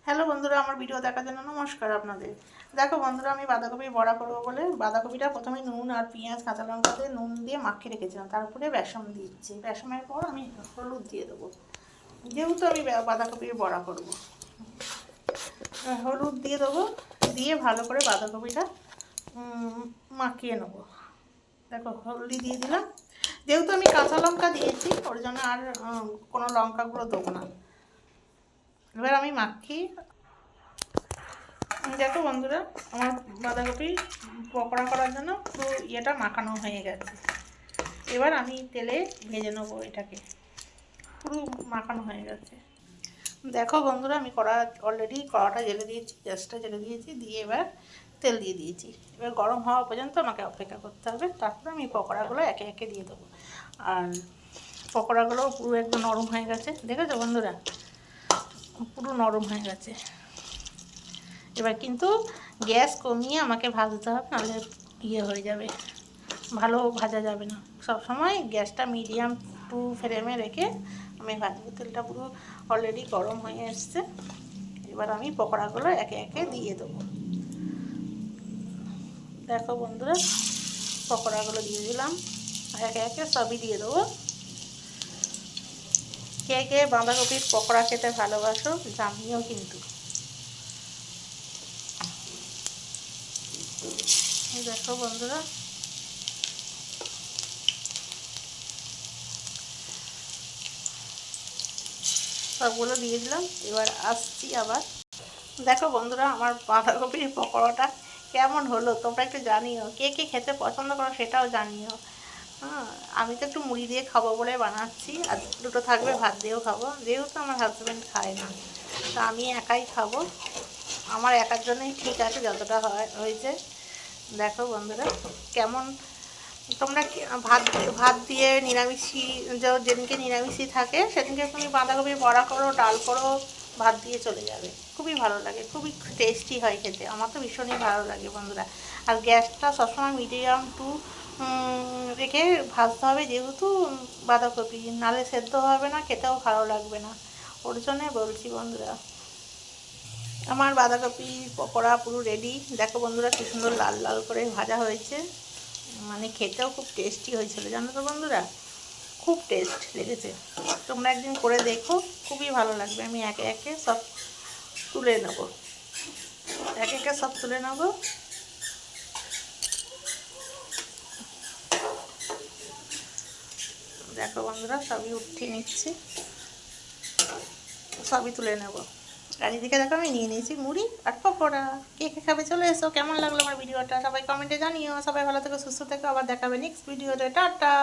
Hello বন্ধুরা, আমার video দেখার জন্য নমস্কার আপনাদের। দেখো বন্ধুরা, আমি বাঁধাকপির বড়া করবো বলে বাঁধাকপিটা প্রথমে নুন আর পেঁয়াজ কাঁচা লঙ্কা দিয়ে নুন দিয়ে মাখিয়ে রেখেছিলাম। তারপরে বেসন দিচ্ছি। বেসনের পর আমি হলুদ দিয়ে দেবো, যেহেতু আমি বাঁধাকপির বড়া করবো। হলুদ দিয়ে দেবো, দিয়ে ভালো করে বাঁধাকপিটা মাখিয়ে নেবো। দেখো হলদি দিয়ে দিলাম, যেহেতু আমি কাঁচা লঙ্কা দিয়েছি ওর জন্য আর কোনো লঙ্কাগুলো দেবো না। এবার আমি মাখি। দেখো বন্ধুরা, আমার বাঁধাকপি পকোড়া করার জন্য পুরো ইয়েটা মাখানো হয়ে গেছে। এবার আমি তেলে ভেজে নেবো এটাকে। পুরো মাখানো হয়ে গেছে। দেখো বন্ধুরা, আমি অলরেডি কড়াটা জেলে দিয়েছি, গ্যাসটা জেলে দিয়েছি, দিয়ে এবার তেল দিয়ে দিয়েছি। এবার গরম হওয়া পর্যন্ত আমাকে অপেক্ষা করতে হবে। তারপরে আমি পকোড়াগুলো একে একে দিয়ে দেবো। আর পকোড়াগুলো পুরো একদম নরম হয়ে গেছে, দেখেছো বন্ধুরা, পুরো নরম হয়ে গেছে। এবার কিন্তু গ্যাস কমিয়ে আমাকে ভাজতে হবে, নাহলে ইয়ে হয়ে যাবে, ভালো ভাজা যাবে না। সবসময় গ্যাসটা মিডিয়াম টু ফ্লেমে রেখে আমি ভাজবো। তেলটা পুরো অলরেডি গরম হয়ে এসছে। এবার আমি পকোড়াগুলো একে একে দিয়ে দেবো। দেখো বন্ধুরা, পকোড়াগুলো দিয়ে দিলাম, একে একে সবই দিয়ে দেবো। কে কে বাঁধাকপির পকোড়া খেতে ভালোবাসো জানিও কিন্তু। দেখো বন্ধুরা, সবগুলো দিয়ে দিলাম। এবার আসছি আবার। দেখো বন্ধুরা, আমার বাঁধাকপির পকোড়াটা কেমন হলো তোমরা একটু জানিও। কে কে খেতে পছন্দ করো সেটাও জানিও। হ্যাঁ, আমি তো একটু মুড়ি দিয়ে খাবো বলে বানাচ্ছি, আর দুটো থাকবে ভাত দিয়েও খাবো, যেহেতু আমার হাজব্যান্ড খায় না, তা আমি একাই খাবো। আমার একার জন্যই ঠিক আছে যতটা হয়েছে। দেখো বন্ধুরা কেমন। তোমরা ভাত ভাত দিয়ে নিরামিষই, যেদিনকে নিরামিষই থাকে সেদিনকে তুমি বাঁধাকপির বড়া করো, ডাল করো, ভাত দিয়ে চলে যাবে। খুবই ভালো লাগে, খুবই টেস্টি হয় খেতে। আমার তো ভীষণই ভালো লাগে বন্ধুরা। আর গ্যাসটা সবসময় মিডিয়াম টু রেখে ভাজতে হবে, যেহেতু বাঁধাকপি, নালে সেদ্ধ হবে না, খেতেও ভালো লাগবে না। ওর জন্যে বলছি বন্ধুরা। আমার বাঁধাকপি পকোড়া পুরো রেডি। দেখো বন্ধুরা, কি সুন্দর লাল লাল করে ভাজা হয়েছে, মানে খেতেও খুব টেস্টি হয়েছিল জানো তো বন্ধুরা, খুব টেস্ট লেগেছে। তোমরা একদিন করে দেখো, খুবই ভালো লাগবে। আমি একে একে সব তুলে নেব, একে একে সব তুলে নেব। দেখো বন্ধুরা, সবই উঠিয়ে নিচ্ছি, সবই তুলে নেব। আর এদিকে দেখো আমি নিয়ে নিয়েছি মুড়ি আর পকোড়া। কে কে খাবে চলে এসো। কেমন লাগলো আমার ভিডিওটা সবাই কমেন্টে জানিও। সবাই ভালো থেকো, সুস্থ থেকো। আবার দেখাবে নেক্সট ভিডিওতে। টাটা।